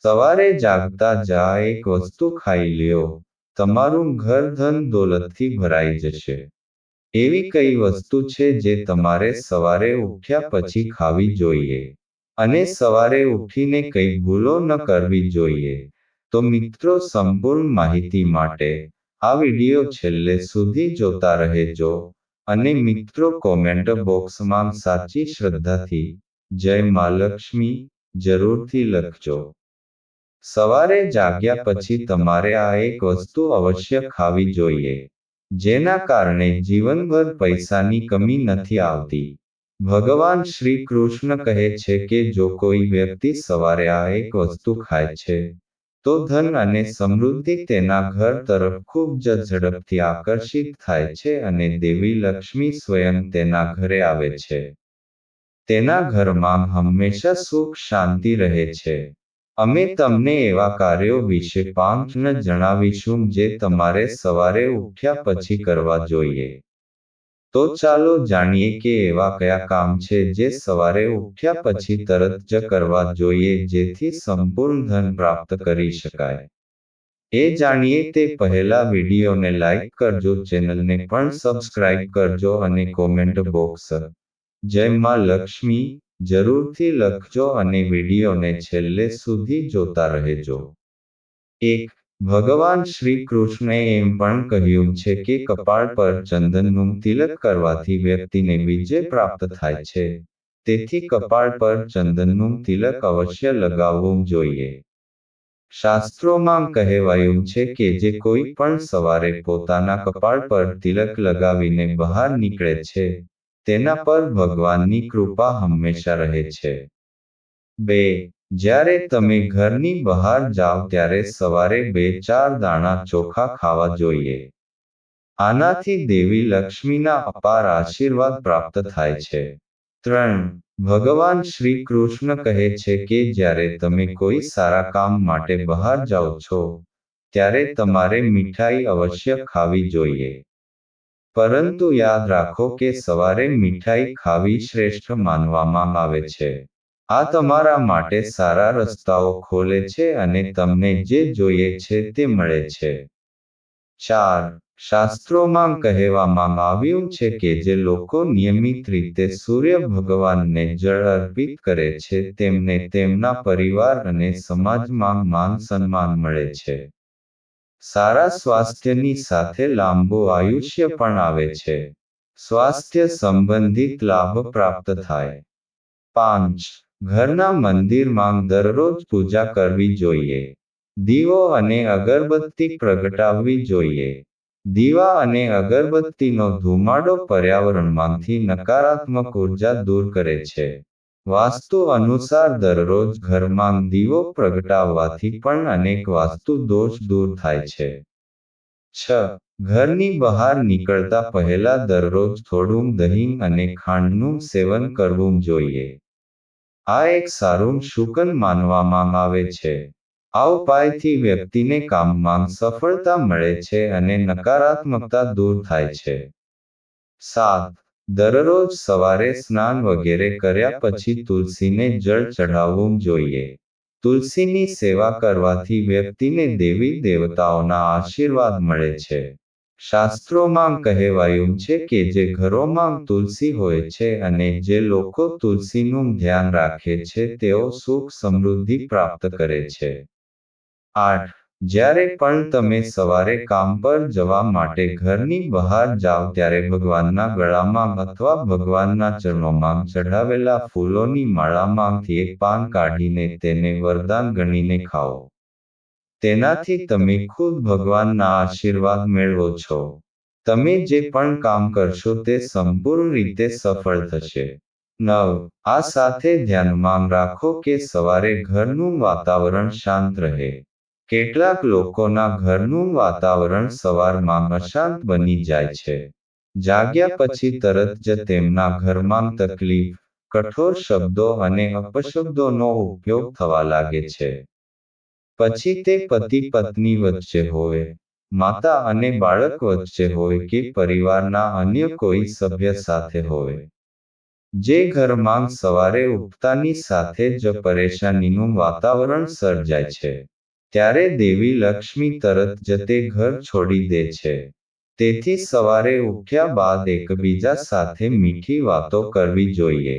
સવારે જાગતા જ આ એક વસ્તુ ખાઈ લ્યો, તમારું ઘર ધન દોલતથી ભરાઈ જશે. એવી કઈ વસ્તુ છે જે તમારે સવારે ઉઠ્યા પછી ખાવી જોઈએ? અને સવારે ઉઠીને કઈ ભૂલો ન કરવી જોઈએ? તો મિત્રો, સંપૂર્ણ માહિતી માટે આ વિડિયો છેલ્લે સુધી જોતા રહેજો. અને મિત્રો, કોમેન્ટ બોક્સમાં સાચી શ્રદ્ધાથી જય માં લક્ષ્મી જરૂરથી લખજો. સવારે જાગ્યા પછી તમારે આ એક વસ્તુ અવશ્ય ખાવી જોઈએ, જેના કારણે જીવનભર પૈસાની કમી નથી આવતી. ભગવાન શ્રી કૃષ્ણ કહે છે કે જો કોઈ વ્યક્તિ સવારે આ એક વસ્તુ ખાય છે, તો ધન અને સમૃદ્ધિ તેના ઘર તરફ ખૂબ જ ઝડપથી આકર્ષિત થાય છે અને દેવી લક્ષ્મી સ્વયં તેના ઘરે આવે છે. તેના ઘરમાં હંમેશા સુખ શાંતિ રહે છે. અમે તમને એવા કાર્યો વિશે 5 જણાવીશું જે તમારે સવારે ઉઠ્યા પછી કરવા જોઈએ. તો ચાલો જાણીએ કે એવા કયા કામ છે જે સવારે ઉઠ્યા પછી તરત જ કરવા જોઈએ જેથી સંપૂર્ણ ધન પ્રાપ્ત કરી શકાય. એ જાણીએ તે પહેલા વિડીયોને લાઈક કરજો, ચેનલને પણ સબસ્ક્રાઇબ કરજો અને કોમેન્ટ બોક્સ જય માં લક્ષ્મી જરૂરથી લખજો અને વિડીયોને છેલ્લે સુધી જોતા રહેજો. 1. ભગવાન શ્રી કૃષ્ણએ એમ પણ કહ્યું છે કે કપાળ પર ચંદનનું તિલક કરવાથી વ્યક્તિને વિજય પ્રાપ્ત થાય છે. તેથી કપાળ પર ચંદનનું તિલક અવશ્ય લગાવવું જોઈએ. શાસ્ત્રોમાં કહેવાયું છે કે જે કોઈ પણ સવારે પોતાના કપાળ પર તિલક લગાવીને બહાર નીકળે છે, તેના પર ભગવાનની કૃપા હંમેશા રહે છે. 2. જ્યારે તમે ઘરની બહાર જાઓ ત્યારે સવારે 2-4 દાણા ચોખા ખાવા જોઈએ. આનાથી દેવી લક્ષ્મીના અપાર આશીર્વાદ પ્રાપ્ત થાય છે. 3. ભગવાન શ્રી કૃષ્ણ કહે છે કે જ્યારે તમે કોઈ સારા કામ માટે બહાર જાઓ છો, ત્યારે તમારે મીઠાઈ અવશ્ય ખાવી જોઈએ. પરંતુ યાદ રાખો કે સવારે મીઠાઈ ખાવી શ્રેષ્ઠ માનવામાં આવે છે. આ તમારા માટે સારા રસ્તાઓ ખોલે છે અને તમને જે જોઈએ છે તે મળે છે. 4. શાસ્ત્રોમાં કહેવામાં આવ્યું છે કે જે લોકો નિયમિત રીતે સૂર્ય ભગવાનને જળ અર્પિત કરે છે તેમને તેમના પરિવાર અને સમાજમાં માન સન્માન મળે છે. સારા સ્વાસ્થ્યની સાથે લાંબુ આયુષ્ય પણ આવે છે. સ્વાસ્થ્ય સંબંધિત લાભ પ્રાપ્ત થાય. 5. ઘરના મંદિરમાં દરરોજ પૂજા કરવી જોઈએ. દીવો અને અગરબત્તી પ્રગટાવવી જોઈએ. દીવા અને અગરબત્તીનો ધુમાડો પર્યાવરણમાંથી નકારાત્મક ઉર્જા દૂર કરે છે. વાસ્તુ અનુસાર દરરોજ ઘરમાં દીવો પ્રગટાવવાથી પણ અનેક વાસ્તુ દોષ દૂર થાય છે. 6. ઘરની બહાર નીકળતા પહેલા દરરોજ થોડું દહીં અને ખાંડનું સેવન કરવું જોઈએ. આ એક સારું શુકન માનવામાં આવે છે. આ ઉપાયથી વ્યક્તિને કામમાં સફળતા મળે છે અને નકારાત્મકતા દૂર થાય છે. 7. દરરોજ સવારે સ્નાન વગેરે કર્યા પછી તુલસીને જળ ચઢાવવું જોઈએ. તુલસીની સેવા કરવાથી વ્યક્તિને દેવી દેવતાઓના આશીર્વાદ મળે છે. શાસ્ત્રોમાં કહેવાયું છે કે જે ઘરોમાં તુલસી હોય છે અને જે લોકો તુલસીનું ધ્યાન રાખે છે તેઓ સુખ સમૃદ્ધિ પ્રાપ્ત કરે છે. 8. જ્યારે પણ તમે સવારે કામ પર જવા માટે ઘરની બહાર જાઓ ત્યારે ભગવાનના ગળામાં અથવા ભગવાનના ચરણોમાં ચઢાવેલા ફૂલોની માળામાંથી એક પાન કાઢીને તેને વરદાન ગણીને ખાઓ. તેનાથી તમે ખુદ ભગવાનના આશીર્વાદ મેળવો છો. તમે જે પણ કામ કરશો તે સંપૂર્ણ રીતે સફળ થશે. 9. આ સાથે ધ્યાનમાં રાખો કે સવારે ઘરનું વાતાવરણ શાંત રહે. કેટલાક લોકોના ઘરનું વાતાવરણ સવારમાં અશાંત બની જાય છે. જાગ્યા પછી તરત જ તેમના ઘરમાં તકલીફ, કઠોર શબ્દો અને અપશબ્દોનો ઉપયોગ થવા લાગે છે. પછી તે પતિ પત્ની વચ્ચે હોય, માતા અને બાળક વચ્ચે હોય કે પરિવારના અન્ય કોઈ સભ્ય સાથે હોય. જે ઘરમાં સવારે ઉઠતાની સાથે જ પરેશાનીનું વાતાવરણ સર્જાય છે, ત્યારે દેવી લક્ષ્મી તરત જ તે ઘર છોડી દે છે. તેથી સવારે ઉઠ્યા બાદ એકબીજા સાથે મીઠી વાતો કરવી જોઈએ.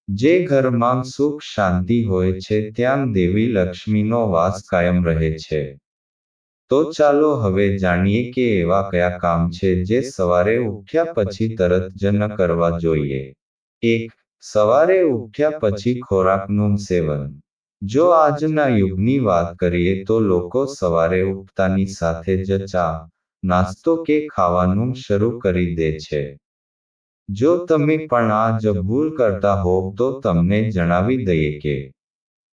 જે ઘરમાં સુખ શાંતિ હોય છે ત્યાં દેવી લક્ષ્મીનો વાસ કાયમ રહે છે. તો ચાલો હવે જાણીએ કે એવા કયા કામ છે જે સવારે ઉઠ્યા પછી તરત જ ન કરવા જોઈએ. 1. સવારે ઉઠ્યા પછી ખોરાકનું સેવન. જો આજના યુગની વાત કરીએ તો લોકો સવારે ઉઠતાની સાથે જ ચા, નાસ્તો કે ખાવાનું શરૂ કરી દે છે. જો તમે પણ આ જ ભૂલ કરતા હોવ તો તમને જણાવી દઈએ કે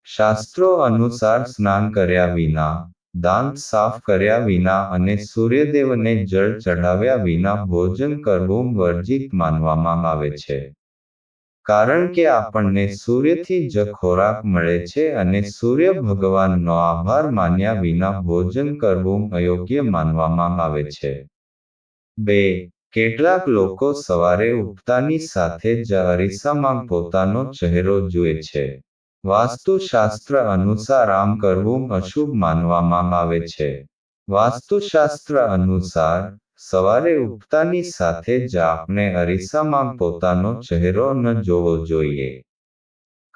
શાસ્ત્રો અનુસાર સ્નાન કર્યા વિના, દાંત સાફ કર્યા વિના અને સૂર્યદેવને જળ ચઢાવ્યા વિના ભોજન કરવું વર્જિત માનવામાં આવે છે. કારણ કે આપણને સૂર્યથી જ ખોરાક મળે છે અને સૂર્ય ભગવાનનો આભાર માન્યા વિના ભોજન કરવું અયોગ્ય માનવામાં આવે છે. 2. કેટલાક લોકો સવારે ઉઠતાની સાથે જ અરીસામાં પોતાનો ચહેરો જુએ છે. વાસ્તુશાસ્ત્ર અનુસાર આમ કરવું અશુભ માનવામાં આવે છે. વાસ્તુશાસ્ત્ર અનુસાર, સવારે ઉઠતાની સાથે જ આપણે અરીસામાં પોતાનો ચહેરો ન જોવો જોઈએ.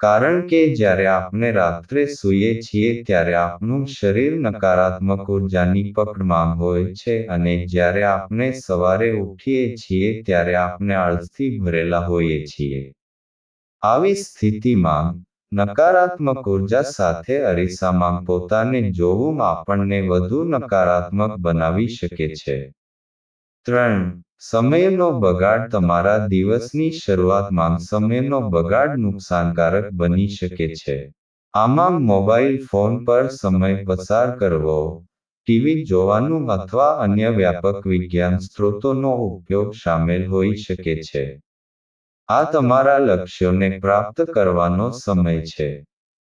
કારણ કે જ્યારે આપણે રાત્રે સૂઈએ છીએ ત્યારે આપણું શરીર નકારાત્મક ઉર્જાની પકડમાં હોય છે અને જ્યારે આપણે સવારે ઉઠીએ છીએ ત્યારે આપણે આળસથી ભરેલા હોઈએ છીએ. આવી સ્થિતિમાં નકારાત્મક ઉર્જા સાથે અરીસામાં પોતાને જોવું આપણને વધુ નકારાત્મક બનાવી શકે છે. 3. સમયનો બગાડ. તમારા દિવસની શરૂઆતમાં સમયનો બગાડ નુકસાનકારક બની શકે છે. આમાં મોબાઈલ ફોન પર સમય પસાર કરવો, ટીવી જોવાનું અથવા અન્ય વ્યાપક વિજ્ઞાન સ્ત્રોતોનો ઉપયોગ શામેલ હોઈ શકે છે. આ તમારા લક્ષ્યોને પ્રાપ્ત કરવાનો સમય છે.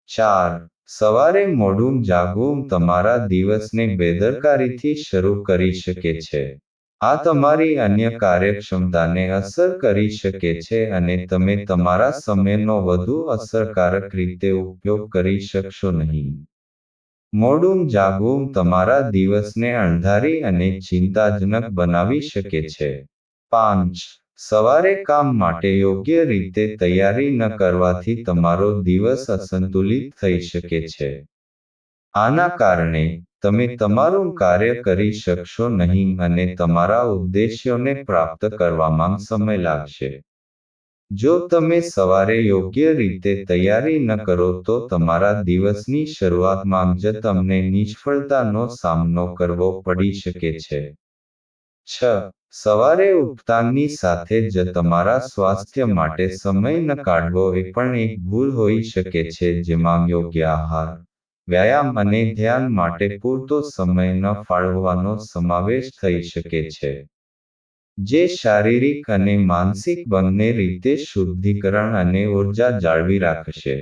4. સવારે મોડું જાગવું તમારા દિવસને બેદરકારીથી શરૂ કરી શકે છે. આ તમારી અન્ય કાર્યક્ષમતાને અસર કરી શકે છે અને તમે તમારા સમયનો વધુ અસરકારક રીતે ઉપયોગ કરી શકશો નહીં. મોડું જાગવું તમારા દિવસને અણધારી અને ચિંતાજનક બનાવી શકે છે. 5. સવારે કામ માટે યોગ્ય રીતે તૈયારી ન કરવાથી તમારો દિવસ અસંતુલિત થઈ શકે છે. આના કારણે, તમે તમારું કાર્ય કરી શકશો નહીં અને તમારા ઉદ્દેશ્યોને પ્રાપ્ત કરવામાં સમય લાગશે. જો તમે સવારે યોગ્ય રીતે તૈયારી ન કરો તો તમારા દિવસની શરૂઆતમાં જ તમને નિષ્ફળતાનો સામનો કરવો પડી શકે છે. 6. સવારે ઉઠતાની સાથે જ તમારા સ્વાસ્થ્ય માટે સમય ન કાઢવો એ પણ એક ભૂલ હોઈ શકે છે જેમાં યોગ્ય આહાર, વ્યાયામ અને ધ્યાન માટે પૂરતો સમય ન ફાળવવાનો સમાવેશ થઈ શકે છે. જે શારીરિક અને માનસિક બંને રીતે શુદ્ધિકરણ અને ઉર્જા જાળવી રાખશે.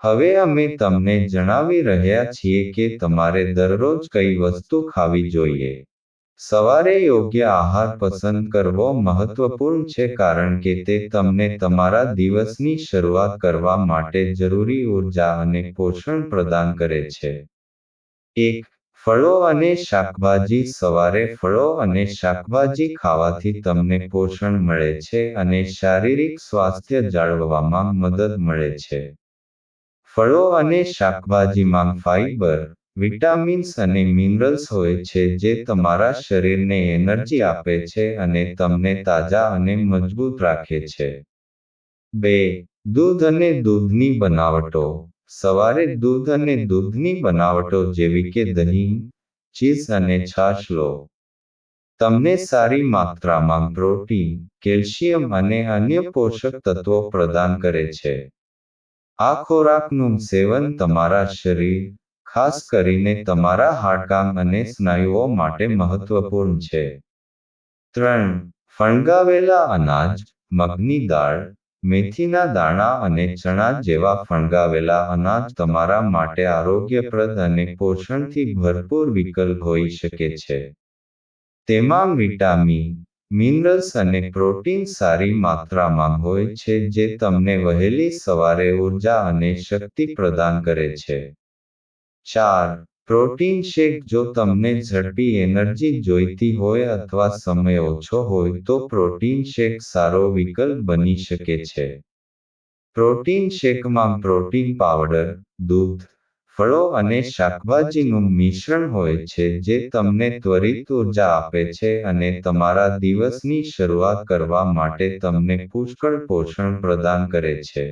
હવે અમે તમને જણાવી રહ્યા છીએ કે તમારે દરરોજ કઈ વસ્તુ ખાવી જોઈએ. સવારે યોગ્ય આહાર પસંદ કરવો મહત્વપૂર્ણ છે કારણ કે તે તમને તમારા દિવસની શરૂઆત કરવા માટે જરૂરી ઉર્જા અને પોષણ પ્રદાન કરે છે. 1. ફળો અને શાકભાજી. સવારે ફળો અને શાકભાજી ખાવાથી તમને પોષણ મળે છે અને શારીરિક સ્વાસ્થ્ય જાળવવામાં મદદ મળે છે. ફળો અને શાકભાજીમાં ફાઇબર, વિટામિન્સ અને મિનરલ્સ હોય છે જે તમારા શરીરને એનર્જી આપે છે અને તમને તાજા અને મજબૂત રાખે છે. 2. દૂધ અને દૂધની બનાવટો. સવારે દૂધ અને દૂધની બનાવટો જેવી કે દહીં, ચીઝ અને છાશ લો. તમને સારી માત્રામાં પ્રોટીન, કેલ્શિયમ અને અન્ય પોષક તત્વો પ્રદાન કરે છે. આ ખોરાકનું સેવન તમારા શરીર, ખાસ કરીને તમારા હાડકાં અને સ્નાયુઓ માટે મહત્વપૂર્ણ છે. 3. ફણગાવેલા અનાજ. મગની દાળ, મેથીના દાણા અને ચણા જેવા ફણગાવેલા અનાજ તમારા માટે આરોગ્યપ્રદ અને પોષણથી ભરપૂર વિકલ્પ હોઈ શકે છે. તેમાં વિટામિન, મિનરલ્સ અને પ્રોટીન સારી માત્રામાં હોય છે જે તમને વહેલી સવારે ઊર્જા અને શક્તિ પ્રદાન કરે છે. 4. પ્રોટીન શેક જો તમને ઝડપી એનર્જી જોઈતી હોય અથવા સમય ઓછો હોય તો પ્રોટીન શેક સારો વિકલ્પ બની શકે છે. પ્રોટીન શેકમાં પ્રોટીન પાવડર, દૂધ, ફળો અને શાકભાજીનું મિશ્રણ હોય છે જે તમને ત્વરિત ઊર્જા આપે છે અને તમારા દિવસની શરૂઆત કરવા માટે તમને પુષ્કળ પોષણ પ્રદાન કરે છે.